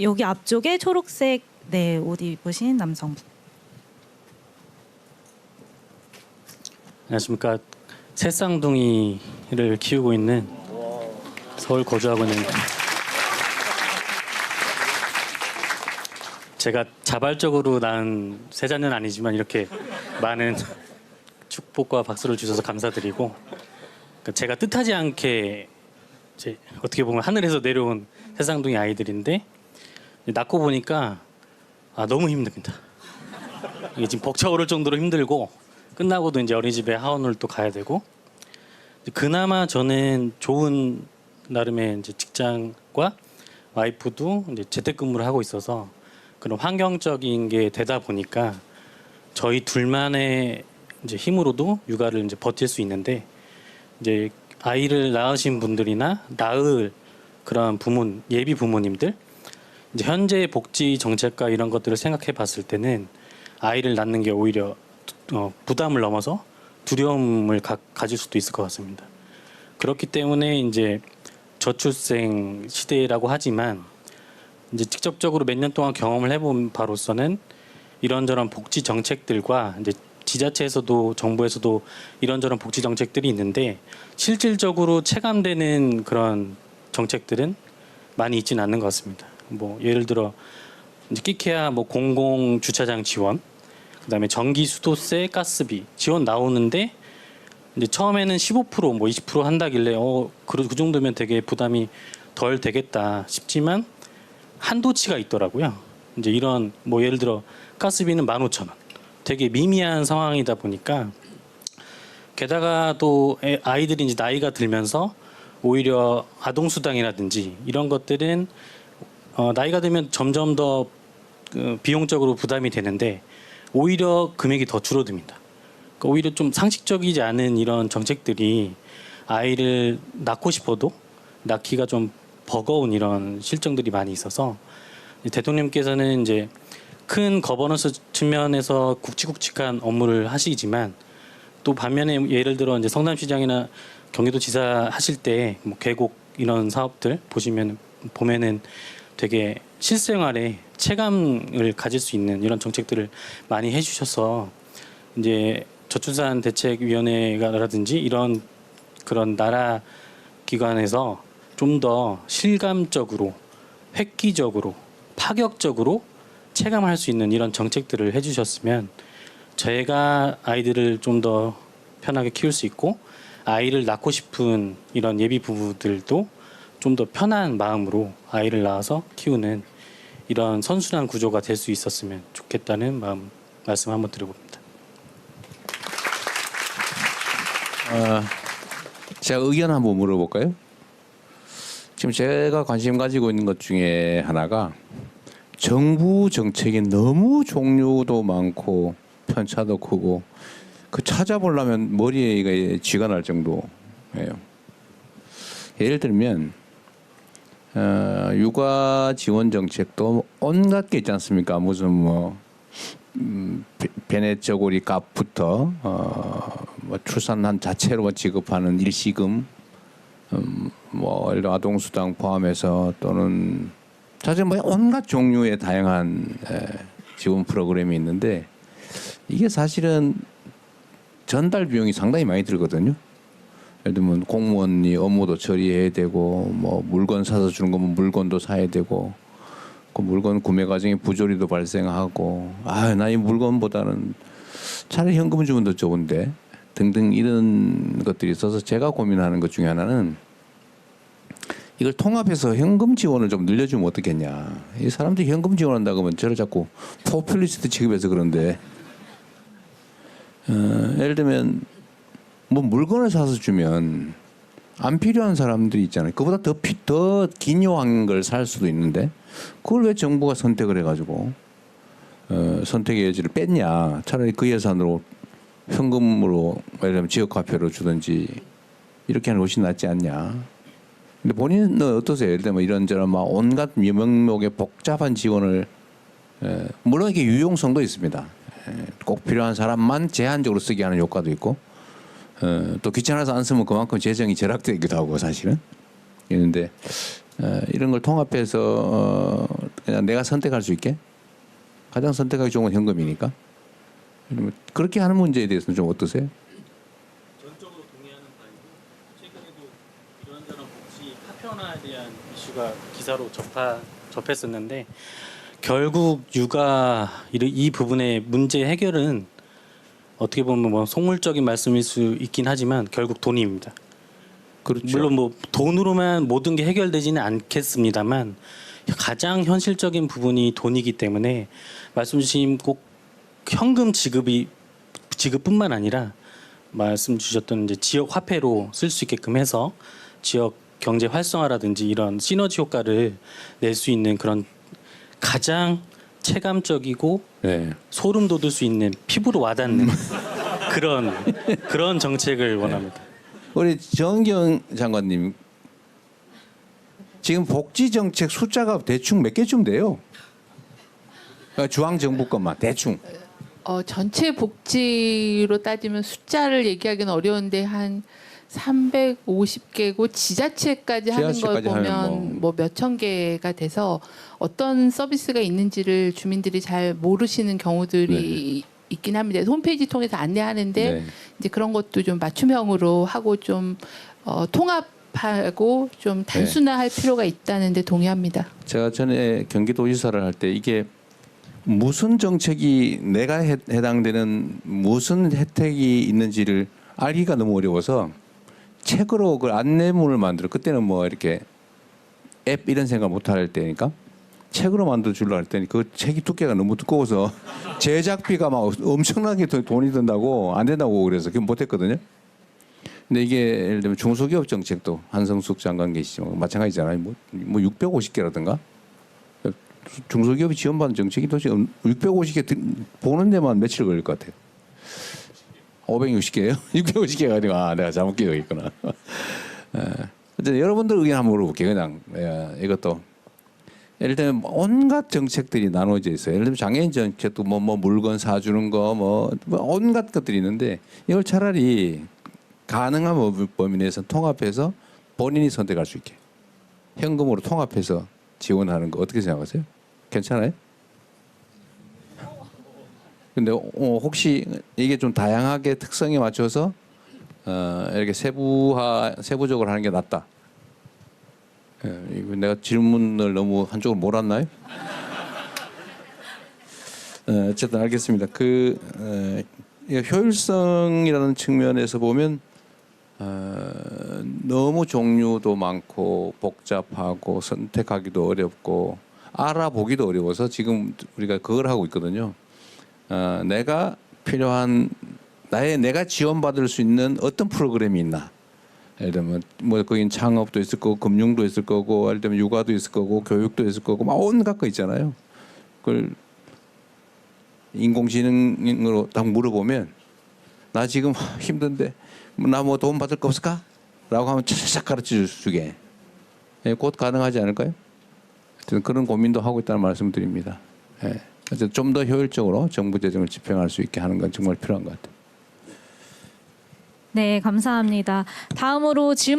여기 앞쪽에 초록색 네, 옷 입으신 남성분. 안녕하십니까. 새쌍둥이를 키우고 있는 서울 거주하고 있는 제가 자발적으로 낳은 세 자녀는 아니지만 이렇게 많은 축복과 박수를 주셔서 감사드리고, 그러니까 제가 뜻하지 않게 어떻게 보면 하늘에서 내려온 새쌍둥이 아이들인데 낳고 보니까 너무 힘듭니다. 이게 지금 벅차오를 정도로 힘들고, 끝나고도 이제 어린이집에 하원을 또 가야 되고, 그나마 저는 좋은 나름의 이제 직장과 와이프도 이제 재택근무를 하고 있어서 그런 환경적인 게 되다 보니까 저희 둘만의 이제 힘으로도 육아를 이제 버틸 수 있는데, 이제 아이를 낳으신 분들이나 낳을 그런 예비 부모님들, 이제 현재 복지 정책과 이런 것들을 생각해 봤을 때는 아이를 낳는 게 오히려 부담을 넘어서 두려움을 가질 수도 있을 것 같습니다. 그렇기 때문에 이제 저출생 시대라고 하지만 이제 직접적으로 몇 년 동안 경험을 해본 바로서는 이런저런 복지 정책들과 이제 지자체에서도 정부에서도 이런저런 복지 정책들이 있는데 실질적으로 체감되는 그런 정책들은 많이 있지는 않는 것 같습니다. 뭐 예를 들어 이제 끼케야 뭐 공공 주차장 지원, 그다음에 전기, 수도세, 가스비 지원 나오는데 이제 처음에는 15% 뭐 20% 한다길래 그 정도면 되게 부담이 덜 되겠다 싶지만 한도치가 있더라고요. 이제 이런 뭐 예를 들어 가스비는 15,000원. 되게 미미한 상황이다 보니까, 게다가 또 아이들이 이제 나이가 들면서 오히려 아동수당이라든지 이런 것들은 나이가 들면 점점 더 비용적으로 부담이 되는데 오히려 금액이 더 줄어듭니다. 그러니까 오히려 좀 상식적이지 않은 이런 정책들이 아이를 낳고 싶어도 낳기가 좀 버거운 이런 실정들이 많이 있어서, 대통령께서는 이제 큰 거버넌스 측면에서 굵직굵직한 업무를 하시지만 또 반면에 예를 들어 이제 성남시장이나 경기도지사 하실 때 뭐 계곡 이런 사업들 보면은 되게 실생활에 체감을 가질 수 있는 이런 정책들을 많이 해주셔서 이제 저출산 대책위원회라든지 이런 그런 나라 기관에서 좀 더 실감적으로, 획기적으로, 파격적으로 체감할 수 있는 이런 정책들을 해주셨으면 저희가 아이들을 좀 더 편하게 키울 수 있고 아이를 낳고 싶은 이런 예비 부부들도 좀 더 편한 마음으로 아이를 낳아서 키우는 이런 선순환 구조가 될 수 있었으면 좋겠다는 말씀 한번 드려봅니다. 제가 의견 한번 물어볼까요? 지금 제가 관심 가지고 있는 것 중에 하나가 정부 정책이 너무 종류도 많고 편차도 크고 그 찾아보려면 머리에 쥐가 날 정도예요. 예를 들면 육아 지원 정책도 온갖 게 있지 않습니까? 무슨 뭐 베네저고리 값부터 뭐 출산한 자체로 지급하는 일시금, 뭐 아동수당 포함해서 또는 사실 뭐 온갖 종류의 다양한 지원 프로그램이 있는데 이게 사실은 전달 비용이 상당히 많이 들거든요. 예를 들면 공무원이 업무도 처리해야 되고 뭐 물건 사서 주는 거면 물건도 사야 되고 그 물건 구매 과정에 부조리도 발생하고 나 이 물건보다는 차라리 현금 주면 더 좋은데 등등 이런 것들이 있어서 제가 고민하는 것 중에 하나는 이걸 통합해서 현금 지원을 좀 늘려주면 어떻겠냐. 이 사람들이 현금 지원한다 그러면 저를 자꾸 포퓰리스트 취급해서 그런데 예를 들면 뭐 물건을 사서 주면 안 필요한 사람들이 있잖아요. 그보다 더 기묘한 걸 살 수도 있는데 그걸 왜 정부가 선택을 해가지고 선택의 여지를 뺐냐. 차라리 그 예산으로 현금으로 예를 들면 지역화폐로 주든지 이렇게 하는 것이 낫지 않냐. 근데 본인은 어떠세요? 예를 들면 이런저런 막 온갖 명목의 복잡한 지원을 물론 이게 유용성도 있습니다. 꼭 필요한 사람만 제한적으로 쓰게 하는 효과도 있고 또 귀찮아서 안 쓰면 그만큼 재정이 절약되기도 하고 사실은 있는데 이런 걸 통합해서 그냥 내가 선택할 수 있게 가장 선택하기 좋은 건 현금이니까. 그렇게 하는 문제에 대해서는 좀 어떠세요? 전적으로 동의하는 바이고 최근에도 이런저런 복지 파편화에 대한 이슈가 기사로 접했었는데 결국 육아 이 부분의 문제 해결은 어떻게 보면 뭐 속물적인 말씀일 수 있긴 하지만 결국 돈입니다. 그렇죠. 물론 뭐 돈으로만 모든 게 해결되지는 않겠습니다만 가장 현실적인 부분이 돈이기 때문에 말씀 주신 꼭 현금 지급뿐만 아니라 말씀 주셨던 이제 지역 화폐로 쓸 수 있게끔 해서 지역 경제 활성화라든지 이런 시너지 효과를 낼 수 있는 그런 가장 체감적이고 네. 소름 돋을 수 있는 피부로 와닿는 그런 정책을 원합니다. 우리 정경 장관님 지금 복지 정책 숫자가 대충 몇 개쯤 돼요? 중앙 정부 것만 대충. 전체 복지로 따지면 숫자를 얘기하기는 어려운데 한 350개고 지자체까지 하는 걸 지자체까지 하면 보면 뭐 몇천 개가 돼서 어떤 서비스가 있는지를 주민들이 잘 모르시는 경우들이 있긴 합니다. 홈페이지 통해서 안내하는데 네. 이제 그런 것도 좀 맞춤형으로 하고 좀 통합하고 좀 단순화할 필요가 있다는데 동의합니다. 제가 전에 경기도지사를 할 때 이게 무슨 정책이 내가 해당되는 무슨 혜택이 있는지를 알기가 너무 어려워서 책으로 그 안내문을 만들어 그때는 뭐 이렇게 앱 이런 생각 못 할 때니까 책으로 만들어 주려고 할 때니 그 책이 두께가 너무 두꺼워서 제작비가 막 엄청나게 돈이 든다고 안 된다고 그래서 그건 못 했거든요. 근데 이게 예를 들면 중소기업 정책도 한성숙 장관 계시지만 마찬가지잖아요. 뭐 650개라든가 중소기업이 지원받는 정책이 도대체 650개 보는 데만 며칠 걸릴 것 같아요. 560개예요? 650개가 아니고 내가 잘못 기억했구나. 어쨌든 여러분들 의견 한번 물어볼게요. 그냥 이것도 예를 들면 온갖 정책들이 나눠져 있어요. 예를 들면 장애인 정책도 뭐 물건 사주는 거 뭐 온갖 것들이 있는데 이걸 차라리 가능한 범위 내에서 통합해서 본인이 선택할 수 있게 현금으로 통합해서 지원하는 거 어떻게 생각하세요? 괜찮아요? 근데 혹시 이게 좀 다양하게 특성에 맞춰서 이렇게 세부적으로 하는 게 낫다. 이거 내가 질문을 너무 한쪽으로 몰았나요? 어쨌든 알겠습니다. 효율성이라는 측면에서 보면 너무 종류도 많고 복잡하고 선택하기도 어렵고 알아보기도 어려워서 지금 우리가 그걸 하고 있거든요. 내가 필요한 내가 지원받을 수 있는 어떤 프로그램이 있나. 예를 들면 뭐 거긴 창업도 있을 거고 금융도 있을 거고 예를 들면 육아도 있을 거고 교육도 있을 거고 막 온갖 거 있잖아요. 그걸 인공지능으로 딱 물어보면 나 지금 힘든데 나 뭐 도움 받을 거 없을까? 라고 하면 차차차 가르쳐 주게. 곧 가능하지 않을까요? 하여튼 그런 고민도 하고 있다는 말씀 드립니다. 좀 더 효율적으로 정부 재정을 집행할 수 있게 하는 건 정말 필요한 것 같아요. 네, 감사합니다. 다음으로 질문